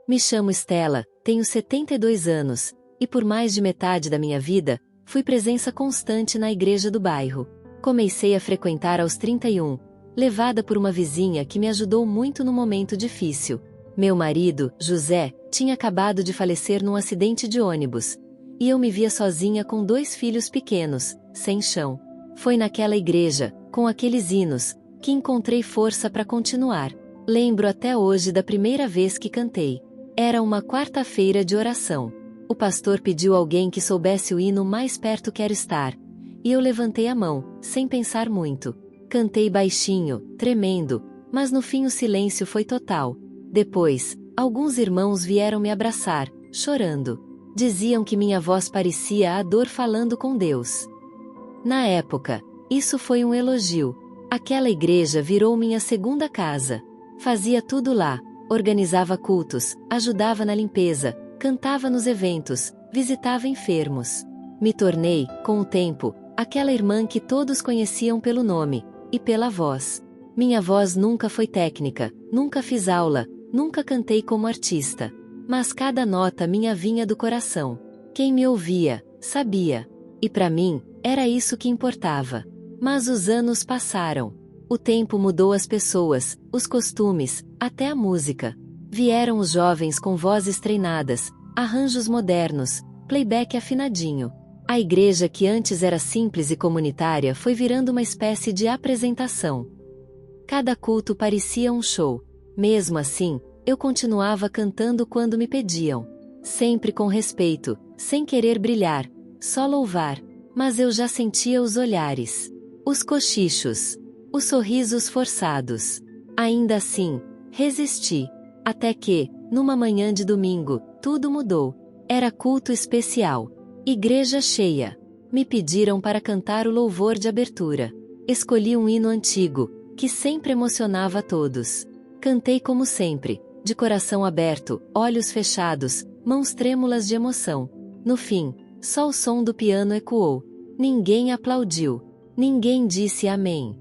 Me chamo Estela, tenho 72 anos, e por mais de metade da minha vida, fui presença constante na igreja do bairro. Comecei a frequentar aos 31, levada por uma vizinha que me ajudou muito no momento difícil. Meu marido, José, tinha acabado de falecer num acidente de ônibus, e eu me via sozinha com 2 filhos pequenos, sem chão. Foi naquela igreja, com aqueles hinos, que encontrei força para continuar. Lembro até hoje da primeira vez que cantei. Era uma quarta-feira de oração. O pastor pediu alguém que soubesse o hino Mais Perto Quero Estar, e eu levantei a mão, sem pensar muito. Cantei baixinho, tremendo, mas no fim o silêncio foi total. Depois, alguns irmãos vieram me abraçar, chorando. Diziam que minha voz parecia a dor falando com Deus. Na época, isso foi um elogio. Aquela igreja virou minha segunda casa. Fazia tudo lá, organizava cultos, ajudava na limpeza, cantava nos eventos, visitava enfermos. Me tornei, com o tempo, aquela irmã que todos conheciam pelo nome e pela voz. Minha voz nunca foi técnica, nunca fiz aula, nunca cantei como artista. Mas cada nota minha vinha do coração. Quem me ouvia, sabia. E para mim, era isso que importava. Mas os anos passaram. O tempo mudou as pessoas, os costumes, até a música. Vieram os jovens com vozes treinadas, arranjos modernos, playback afinadinho. A igreja que antes era simples e comunitária foi virando uma espécie de apresentação. Cada culto parecia um show. Mesmo assim, eu continuava cantando quando me pediam. Sempre com respeito, sem querer brilhar, só louvar. Mas eu já sentia os olhares, os cochichos, os sorrisos forçados. Ainda assim, resisti. Até que, numa manhã de domingo, tudo mudou. Era culto especial. Igreja cheia. Me pediram para cantar o louvor de abertura. Escolhi um hino antigo, que sempre emocionava a todos. Cantei como sempre, de coração aberto, olhos fechados, mãos trêmulas de emoção. No fim, só o som do piano ecoou. Ninguém aplaudiu. Ninguém disse amém.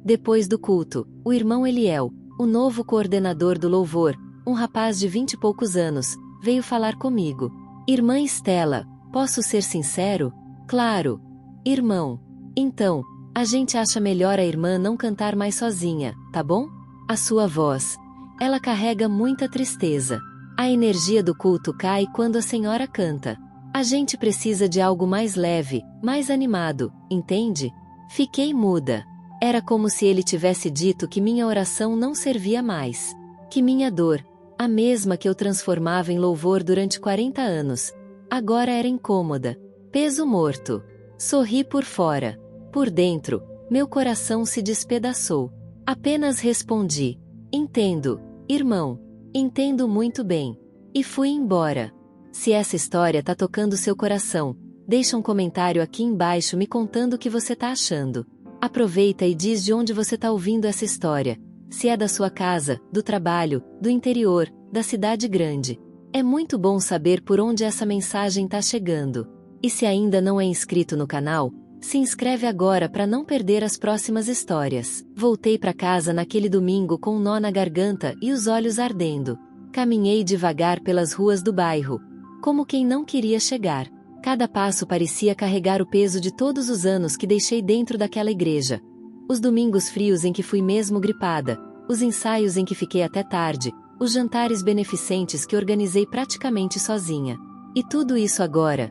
Depois do culto, o irmão Eliel, o novo coordenador do louvor, um rapaz de 20 e poucos anos, veio falar comigo. Irmã Estela, posso ser sincero? Claro. Irmão. Então, a gente acha melhor a irmã não cantar mais sozinha, tá bom? A sua voz. Ela carrega muita tristeza. A energia do culto cai quando a senhora canta. A gente precisa de algo mais leve, mais animado, entende? Fiquei muda. Era como se ele tivesse dito que minha oração não servia mais. Que minha dor, a mesma que eu transformava em louvor durante 40 anos, agora era incômoda. Peso morto. Sorri por fora. Por dentro, meu coração se despedaçou. Apenas respondi: entendo, irmão. Entendo muito bem. E fui embora. Se essa história tá tocando seu coração, deixa um comentário aqui embaixo me contando o que você tá achando. Aproveita e diz de onde você tá ouvindo essa história. Se é da sua casa, do trabalho, do interior, da cidade grande. É muito bom saber por onde essa mensagem tá chegando. E se ainda não é inscrito no canal, se inscreve agora para não perder as próximas histórias. Voltei para casa naquele domingo com um nó na garganta e os olhos ardendo. Caminhei devagar pelas ruas do bairro, como quem não queria chegar. Cada passo parecia carregar o peso de todos os anos que deixei dentro daquela igreja. Os domingos frios em que fui mesmo gripada, os ensaios em que fiquei até tarde, os jantares beneficentes que organizei praticamente sozinha. E tudo isso agora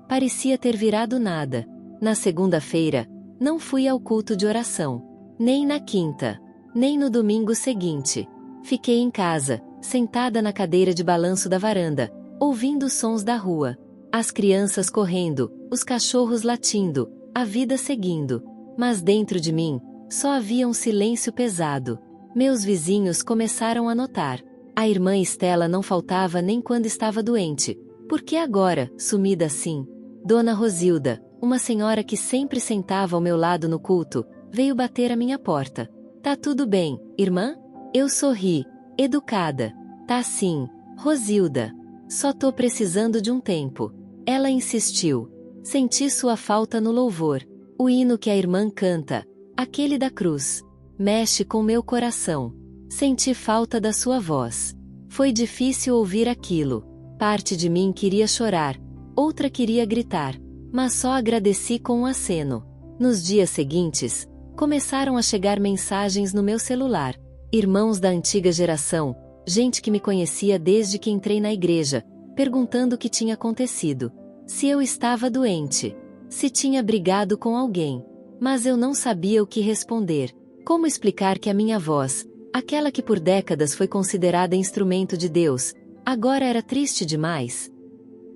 parecia ter virado nada. Na segunda-feira, não fui ao culto de oração. Nem na quinta. Nem no domingo seguinte. Fiquei em casa, sentada na cadeira de balanço da varanda, ouvindo os sons da rua. As crianças correndo, os cachorros latindo, a vida seguindo. Mas dentro de mim, só havia um silêncio pesado. Meus vizinhos começaram a notar. A irmã Estela não faltava nem quando estava doente. Por que agora, sumida assim? Dona Rosilda, uma senhora que sempre sentava ao meu lado no culto, veio bater à minha porta. Tá tudo bem, irmã? Eu sorri, educada. Tá sim, Rosilda. Só tô precisando de um tempo. Ela insistiu. Senti sua falta no louvor. O hino que a irmã canta, aquele da cruz, mexe com meu coração. Senti falta da sua voz. Foi difícil ouvir aquilo. Parte de mim queria chorar, outra queria gritar, mas só agradeci com um aceno. Nos dias seguintes, começaram a chegar mensagens no meu celular. Irmãos da antiga geração, gente que me conhecia desde que entrei na igreja, perguntando o que tinha acontecido. Se eu estava doente. Se tinha brigado com alguém. Mas eu não sabia o que responder. Como explicar que a minha voz, aquela que por décadas foi considerada instrumento de Deus, agora era triste demais?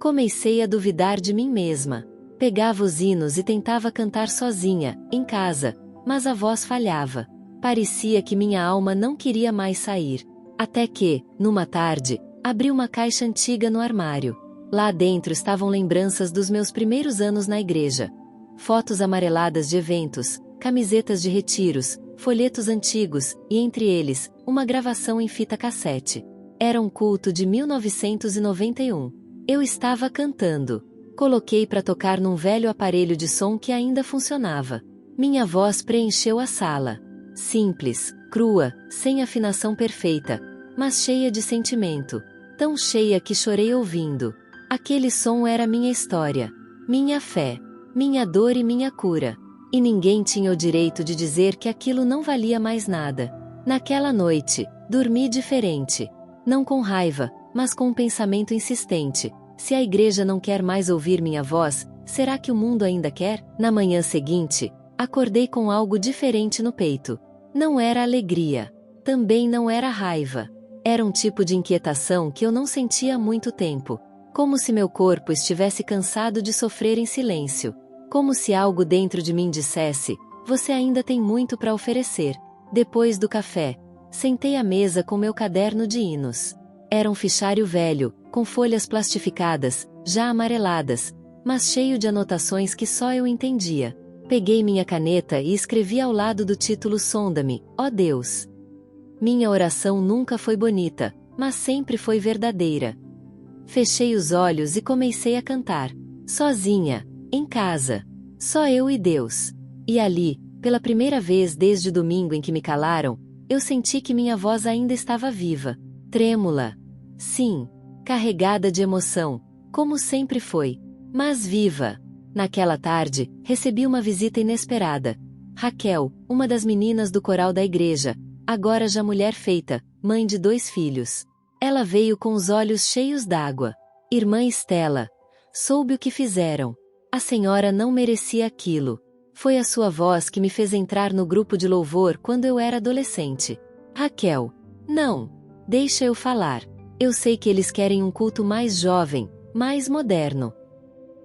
Comecei a duvidar de mim mesma. Pegava os hinos e tentava cantar sozinha, em casa, mas a voz falhava. Parecia que minha alma não queria mais sair. Até que, numa tarde, abri uma caixa antiga no armário. Lá dentro estavam lembranças dos meus primeiros anos na igreja. Fotos amareladas de eventos, camisetas de retiros, folhetos antigos, e entre eles, uma gravação em fita cassete. Era um culto de 1991. Eu estava cantando. Coloquei para tocar num velho aparelho de som que ainda funcionava. Minha voz preencheu a sala. Simples, crua, sem afinação perfeita, mas cheia de sentimento. Tão cheia que chorei ouvindo. Aquele som era minha história, minha fé, minha dor e minha cura. E ninguém tinha o direito de dizer que aquilo não valia mais nada. Naquela noite, dormi diferente. Não com raiva, mas com um pensamento insistente. Se a igreja não quer mais ouvir minha voz, será que o mundo ainda quer? Na manhã seguinte, acordei com algo diferente no peito. Não era alegria. Também não era raiva. Era um tipo de inquietação que eu não sentia há muito tempo. Como se meu corpo estivesse cansado de sofrer em silêncio. Como se algo dentro de mim dissesse: você ainda tem muito para oferecer. Depois do café, sentei à mesa com meu caderno de hinos. Era um fichário velho, com folhas plastificadas, já amareladas, mas cheio de anotações que só eu entendia. Peguei minha caneta e escrevi ao lado do título: Sonda-me, ó Deus. Minha oração nunca foi bonita, mas sempre foi verdadeira. Fechei os olhos e comecei a cantar. Sozinha, em casa. Só eu e Deus. E ali, pela primeira vez desde o domingo em que me calaram, eu senti que minha voz ainda estava viva. Trêmula. Sim. Carregada de emoção, como sempre foi. Mas viva. Naquela tarde, recebi uma visita inesperada. Raquel, uma das meninas do coral da igreja, agora já mulher feita, mãe de 2 filhos. Ela veio com os olhos cheios d'água. Irmã Estela, soube o que fizeram. A senhora não merecia aquilo. Foi a sua voz que me fez entrar no grupo de louvor quando eu era adolescente. Raquel, não. Deixa eu falar. Eu sei que eles querem um culto mais jovem, mais moderno.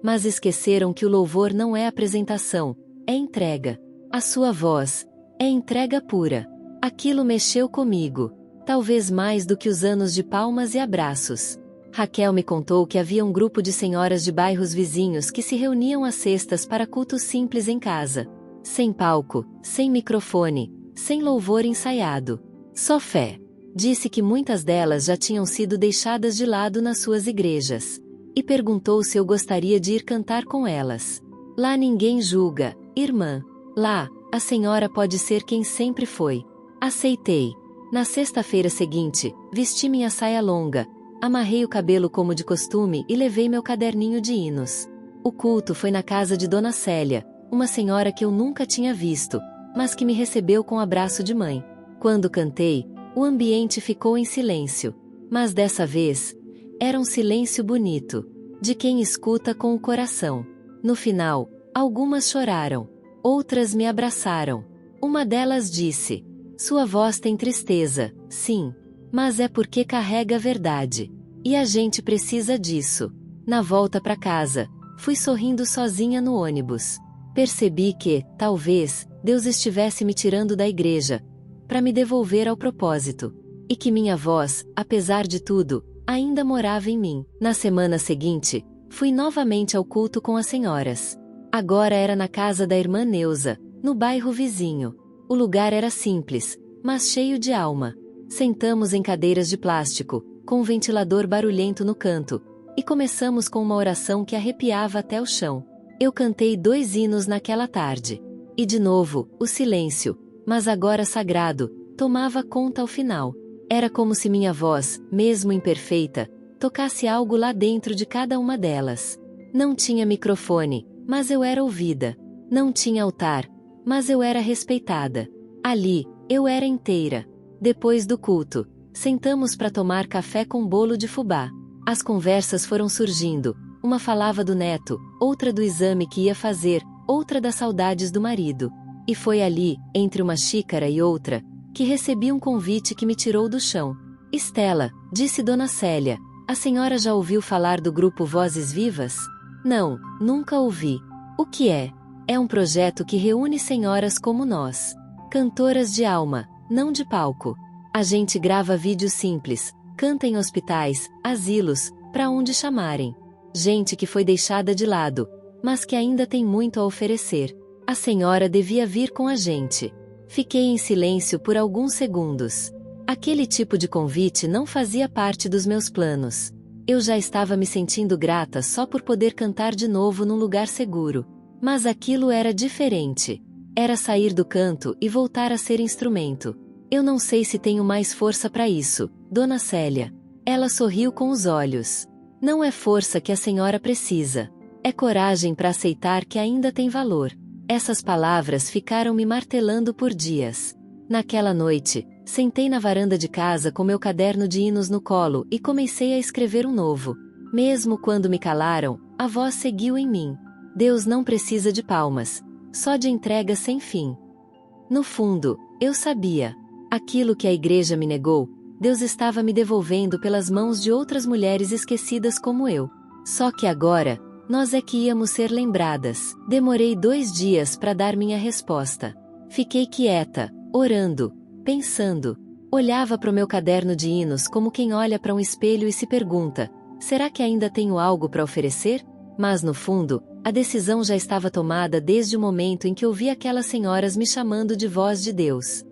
Mas esqueceram que o louvor não é apresentação, é entrega. A sua voz é entrega pura. Aquilo mexeu comigo. Talvez mais do que os anos de palmas e abraços. Raquel me contou que havia um grupo de senhoras de bairros vizinhos que se reuniam às sextas para cultos simples em casa. Sem palco, sem microfone, sem louvor ensaiado. Só fé. Disse que muitas delas já tinham sido deixadas de lado nas suas igrejas. E perguntou se eu gostaria de ir cantar com elas. Lá ninguém julga, irmã. Lá, a senhora pode ser quem sempre foi. Aceitei. Na sexta-feira seguinte, vesti minha saia longa, amarrei o cabelo como de costume e levei meu caderninho de hinos. O culto foi na casa de Dona Célia, uma senhora que eu nunca tinha visto, mas que me recebeu com abraço de mãe. Quando cantei, o ambiente ficou em silêncio. Mas dessa vez, era um silêncio bonito, de quem escuta com o coração. No final, algumas choraram, outras me abraçaram. Uma delas disse: sua voz tem tristeza, sim, mas é porque carrega a verdade. E a gente precisa disso. Na volta para casa, fui sorrindo sozinha no ônibus. Percebi que, talvez, Deus estivesse me tirando da igreja, para me devolver ao propósito. E que minha voz, apesar de tudo, ainda morava em mim. Na semana seguinte, fui novamente ao culto com as senhoras. Agora era na casa da irmã Neuza, no bairro vizinho. O lugar era simples, mas cheio de alma. Sentamos em cadeiras de plástico, com um ventilador barulhento no canto, e começamos com uma oração que arrepiava até o chão. Eu cantei 2 hinos naquela tarde. E de novo, o silêncio, mas agora sagrado, tomava conta ao final. Era como se minha voz, mesmo imperfeita, tocasse algo lá dentro de cada uma delas. Não tinha microfone, mas eu era ouvida. Não tinha altar, mas eu era respeitada. Ali, eu era inteira. Depois do culto, sentamos para tomar café com bolo de fubá. As conversas foram surgindo. Uma falava do neto, outra do exame que ia fazer, outra das saudades do marido. E foi ali, entre uma xícara e outra, que recebi um convite que me tirou do chão. Estela, disse Dona Célia, a senhora já ouviu falar do grupo Vozes Vivas? Não, nunca ouvi. O que é? É um projeto que reúne senhoras como nós. Cantoras de alma, não de palco. A gente grava vídeos simples, canta em hospitais, asilos, para onde chamarem. Gente que foi deixada de lado, mas que ainda tem muito a oferecer. A senhora devia vir com a gente. Fiquei em silêncio por alguns segundos. Aquele tipo de convite não fazia parte dos meus planos. Eu já estava me sentindo grata só por poder cantar de novo num lugar seguro. Mas aquilo era diferente. Era sair do canto e voltar a ser instrumento. Eu não sei se tenho mais força para isso, Dona Célia. Ela sorriu com os olhos. Não é força que a senhora precisa. É coragem para aceitar que ainda tem valor. Essas palavras ficaram me martelando por dias. Naquela noite, sentei na varanda de casa com meu caderno de hinos no colo e comecei a escrever um novo. Mesmo quando me calaram, a voz seguiu em mim. Deus não precisa de palmas, só de entrega sem fim. No fundo, eu sabia. Aquilo que a igreja me negou, Deus estava me devolvendo pelas mãos de outras mulheres esquecidas como eu. Só que agora, nós é que íamos ser lembradas. Demorei 2 dias para dar minha resposta. Fiquei quieta, orando, pensando. Olhava para o meu caderno de hinos como quem olha para um espelho e se pergunta: será que ainda tenho algo para oferecer? Mas no fundo, a decisão já estava tomada desde o momento em que ouvi aquelas senhoras me chamando de voz de Deus.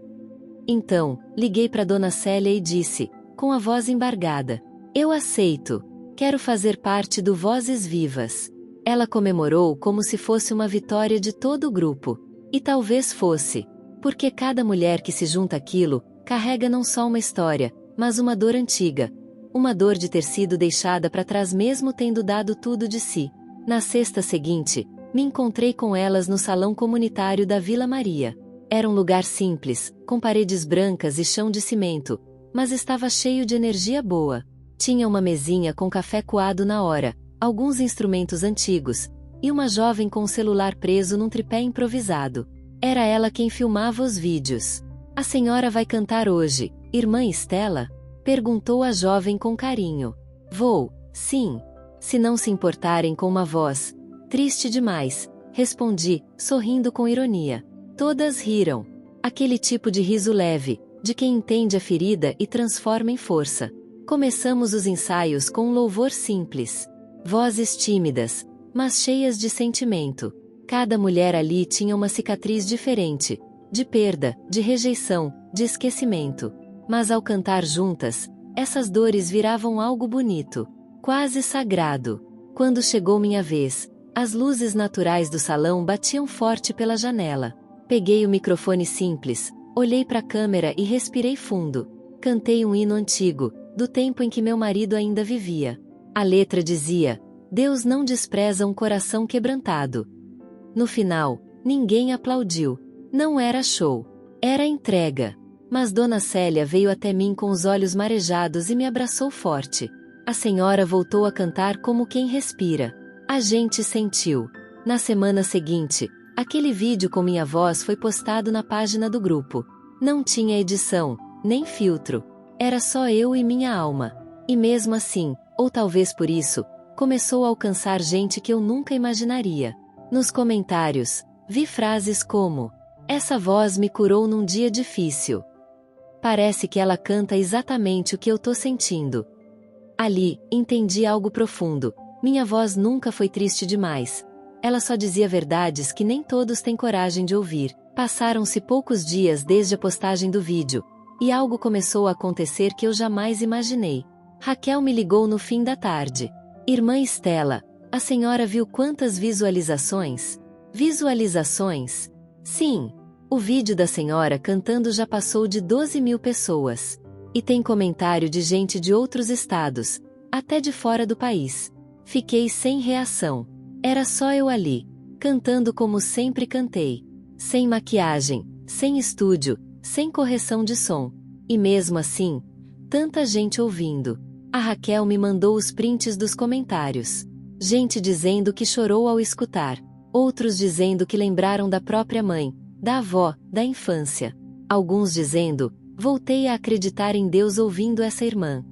Então, liguei para Dona Célia e disse, com a voz embargada: eu aceito. Quero fazer parte do Vozes Vivas. Ela comemorou como se fosse uma vitória de todo o grupo. E talvez fosse. Porque cada mulher que se junta àquilo, carrega não só uma história, mas uma dor antiga. Uma dor de ter sido deixada para trás mesmo tendo dado tudo de si. Na sexta seguinte, me encontrei com elas no salão comunitário da Vila Maria. Era um lugar simples, com paredes brancas e chão de cimento, mas estava cheio de energia boa. Tinha uma mesinha com café coado na hora, alguns instrumentos antigos, e uma jovem com o celular preso num tripé improvisado. Era ela quem filmava os vídeos. A senhora vai cantar hoje, irmã Estela? Perguntou a jovem com carinho. Vou, sim. Se não se importarem com uma voz triste demais, respondi, sorrindo com ironia. Todas riram. Aquele tipo de riso leve, de quem entende a ferida e transforma em força. Começamos os ensaios com um louvor simples. Vozes tímidas, mas cheias de sentimento. Cada mulher ali tinha uma cicatriz diferente. De perda, de rejeição, de esquecimento. Mas ao cantar juntas, essas dores viravam algo bonito. Quase sagrado. Quando chegou minha vez, as luzes naturais do salão batiam forte pela janela. Peguei o microfone simples, olhei para a câmera e respirei fundo. Cantei um hino antigo, do tempo em que meu marido ainda vivia. A letra dizia: Deus não despreza um coração quebrantado. No final, ninguém aplaudiu. Não era show. Era entrega. Mas Dona Célia veio até mim com os olhos marejados e me abraçou forte. A senhora voltou a cantar como quem respira. A gente sentiu. Na semana seguinte, aquele vídeo com minha voz foi postado na página do grupo. Não tinha edição, nem filtro. Era só eu e minha alma. E mesmo assim, ou talvez por isso, começou a alcançar gente que eu nunca imaginaria. Nos comentários, vi frases como: essa voz me curou num dia difícil. Parece que ela canta exatamente o que eu tô sentindo. Ali, entendi algo profundo. Minha voz nunca foi triste demais. Ela só dizia verdades que nem todos têm coragem de ouvir. Passaram-se poucos dias desde a postagem do vídeo, e algo começou a acontecer que eu jamais imaginei. Raquel me ligou no fim da tarde. Irmã Estela, a senhora viu quantas visualizações? Visualizações? Sim. O vídeo da senhora cantando já passou de 12.000 pessoas. E tem comentário de gente de outros estados, até de fora do país. Fiquei sem reação. Era só eu ali, cantando como sempre cantei. Sem maquiagem, sem estúdio, sem correção de som. E mesmo assim, tanta gente ouvindo. A Raquel me mandou os prints dos comentários. Gente dizendo que chorou ao escutar. Outros dizendo que lembraram da própria mãe, da avó, da infância. Alguns dizendo, voltei a acreditar em Deus ouvindo essa irmã.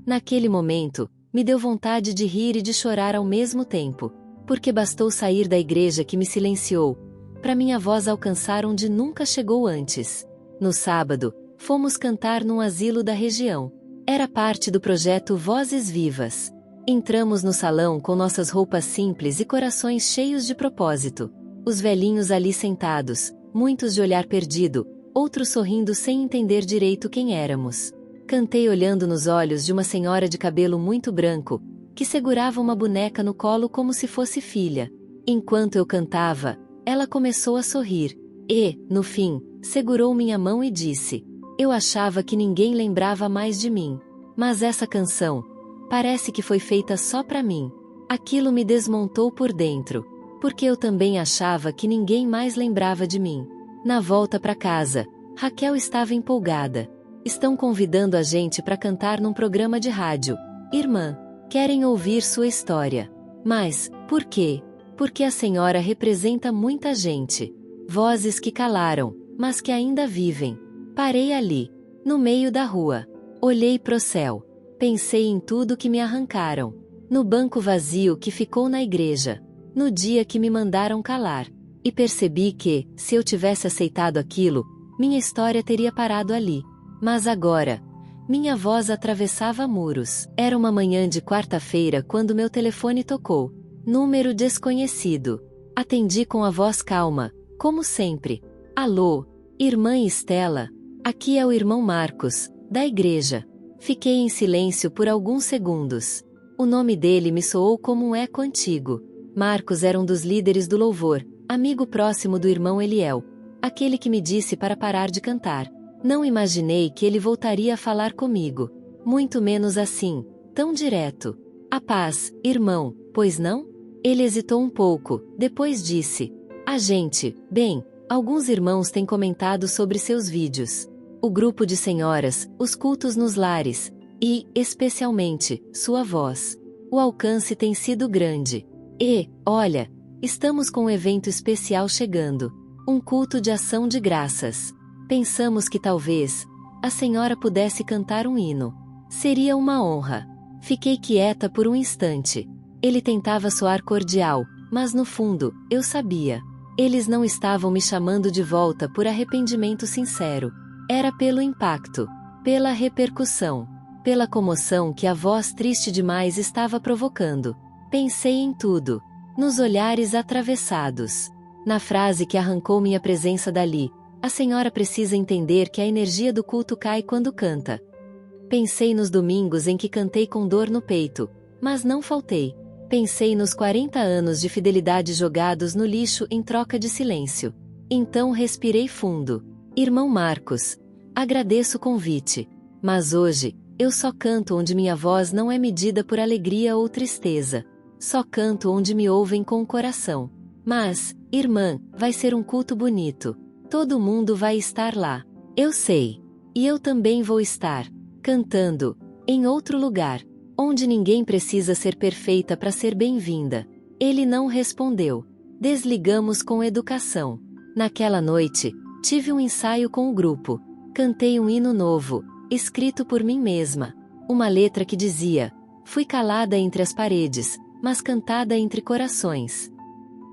Naquele momento, me deu vontade de rir e de chorar ao mesmo tempo, porque bastou sair da igreja que me silenciou, para minha voz alcançar onde nunca chegou antes. No sábado, fomos cantar num asilo da região. Era parte do projeto Vozes Vivas. Entramos no salão com nossas roupas simples e corações cheios de propósito. Os velhinhos ali sentados, muitos de olhar perdido, outros sorrindo sem entender direito quem éramos. Cantei olhando nos olhos de uma senhora de cabelo muito branco, que segurava uma boneca no colo como se fosse filha. Enquanto eu cantava, ela começou a sorrir, e, no fim, segurou minha mão e disse: eu achava que ninguém lembrava mais de mim. Mas essa canção, parece que foi feita só pra mim. Aquilo me desmontou por dentro, porque eu também achava que ninguém mais lembrava de mim. Na volta pra casa, Raquel estava empolgada. Estão convidando a gente para cantar num programa de rádio. Irmã, querem ouvir sua história. Mas, por quê? Porque a senhora representa muita gente. Vozes que calaram, mas que ainda vivem. Parei ali, no meio da rua. Olhei pro céu. Pensei em tudo que me arrancaram. No banco vazio que ficou na igreja. No dia que me mandaram calar. E percebi que, se eu tivesse aceitado aquilo, minha história teria parado ali. Mas agora, minha voz atravessava muros. Era uma manhã de quarta-feira quando meu telefone tocou. Número desconhecido. Atendi com a voz calma, como sempre. Alô, irmã Estela? Aqui é o irmão Marcos, da igreja. Fiquei em silêncio por alguns segundos. O nome dele me soou como um eco antigo. Marcos era um dos líderes do louvor, amigo próximo do irmão Eliel, aquele que me disse para parar de cantar. Não imaginei que ele voltaria a falar comigo. Muito menos assim, tão direto. A paz, irmão, pois não? Ele hesitou um pouco, depois disse: a gente, bem, alguns irmãos têm comentado sobre seus vídeos. O grupo de senhoras, os cultos nos lares, e, especialmente, sua voz. O alcance tem sido grande. E, olha, estamos com um evento especial chegando. Um culto de ação de graças. Pensamos que talvez a senhora pudesse cantar um hino. Seria uma honra. Fiquei quieta por um instante. Ele tentava soar cordial, mas no fundo, eu sabia. Eles não estavam me chamando de volta por arrependimento sincero. Era pelo impacto, pela repercussão, pela comoção que a voz triste demais estava provocando. Pensei em tudo. Nos olhares atravessados. Na frase que arrancou minha presença dali. A senhora precisa entender que a energia do culto cai quando canta. Pensei nos domingos em que cantei com dor no peito, mas não faltei. Pensei nos 40 anos de fidelidade jogados no lixo em troca de silêncio. Então respirei fundo. Irmão Marcos, agradeço o convite. Mas hoje, eu só canto onde minha voz não é medida por alegria ou tristeza. Só canto onde me ouvem com o coração. Mas, irmã, vai ser um culto bonito. Todo mundo vai estar lá. Eu sei. E eu também vou estar, cantando, em outro lugar, onde ninguém precisa ser perfeita para ser bem-vinda. Ele não respondeu. Desligamos com educação. Naquela noite, tive um ensaio com o grupo. Cantei um hino novo, escrito por mim mesma. Uma letra que dizia: fui calada entre as paredes, mas cantada entre corações.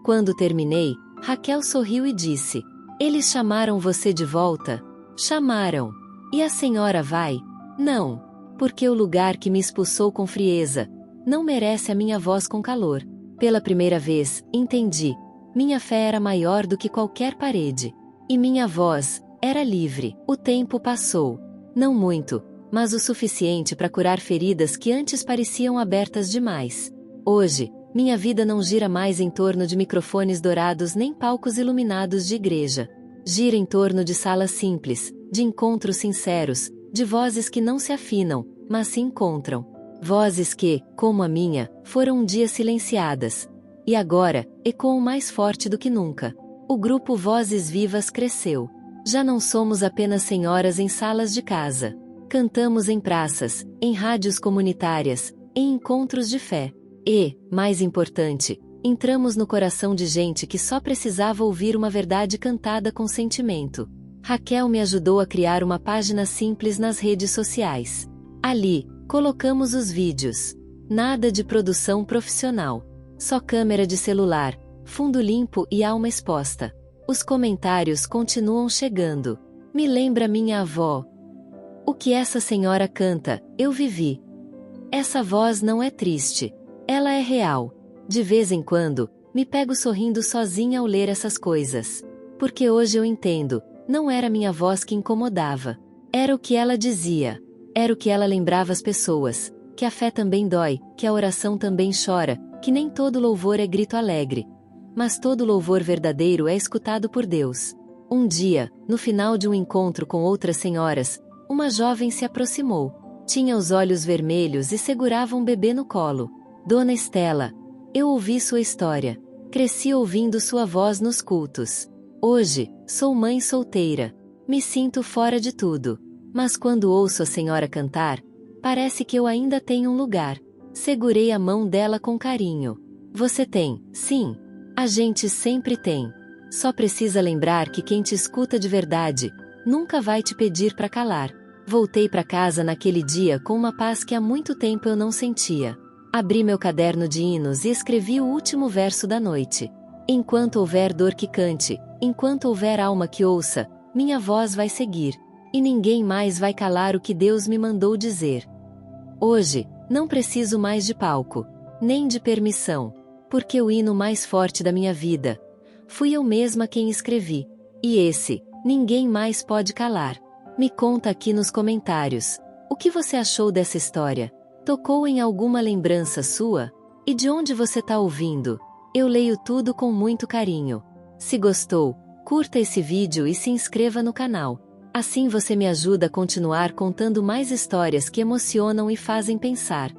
Quando terminei, Raquel sorriu e disse: eles chamaram você de volta? Chamaram. E a senhora vai? Não. Porque o lugar que me expulsou com frieza não merece a minha voz com calor. Pela primeira vez, entendi. Minha fé era maior do que qualquer parede. E minha voz era livre. O tempo passou. Não muito, mas o suficiente para curar feridas que antes pareciam abertas demais. Hoje, minha vida não gira mais em torno de microfones dourados nem palcos iluminados de igreja. Gira em torno de salas simples, de encontros sinceros, de vozes que não se afinam, mas se encontram. Vozes que, como a minha, foram um dia silenciadas. E agora, ecoam mais forte do que nunca. O grupo Vozes Vivas cresceu. Já não somos apenas senhoras em salas de casa. Cantamos em praças, em rádios comunitárias, em encontros de fé. E, mais importante, entramos no coração de gente que só precisava ouvir uma verdade cantada com sentimento. Raquel me ajudou a criar uma página simples nas redes sociais. Ali, colocamos os vídeos. Nada de produção profissional. Só câmera de celular, fundo limpo e alma exposta. Os comentários continuam chegando. Me lembra minha avó. O que essa senhora canta, eu vivi. Essa voz não é triste. Ela é real. De vez em quando, me pego sorrindo sozinha ao ler essas coisas. Porque hoje eu entendo, não era minha voz que incomodava. Era o que ela dizia. Era o que ela lembrava às pessoas. Que a fé também dói, que a oração também chora, que nem todo louvor é grito alegre. Mas todo louvor verdadeiro é escutado por Deus. Um dia, no final de um encontro com outras senhoras, uma jovem se aproximou. Tinha os olhos vermelhos e segurava um bebê no colo. Dona Estela, eu ouvi sua história. Cresci ouvindo sua voz nos cultos. Hoje, sou mãe solteira. Me sinto fora de tudo. Mas quando ouço a senhora cantar, parece que eu ainda tenho um lugar. Segurei a mão dela com carinho. Você tem, sim. A gente sempre tem. Só precisa lembrar que quem te escuta de verdade, nunca vai te pedir para calar. Voltei para casa naquele dia com uma paz que há muito tempo eu não sentia. Abri meu caderno de hinos e escrevi o último verso da noite. Enquanto houver dor que cante, enquanto houver alma que ouça, minha voz vai seguir. E ninguém mais vai calar o que Deus me mandou dizer. Hoje, não preciso mais de palco, nem de permissão, porque o hino mais forte da minha vida, fui eu mesma quem escrevi. E esse, ninguém mais pode calar. Me conta aqui nos comentários, o que você achou dessa história? Tocou em alguma lembrança sua? E de onde você tá ouvindo? Eu leio tudo com muito carinho. Se gostou, curta esse vídeo e se inscreva no canal. Assim você me ajuda a continuar contando mais histórias que emocionam e fazem pensar.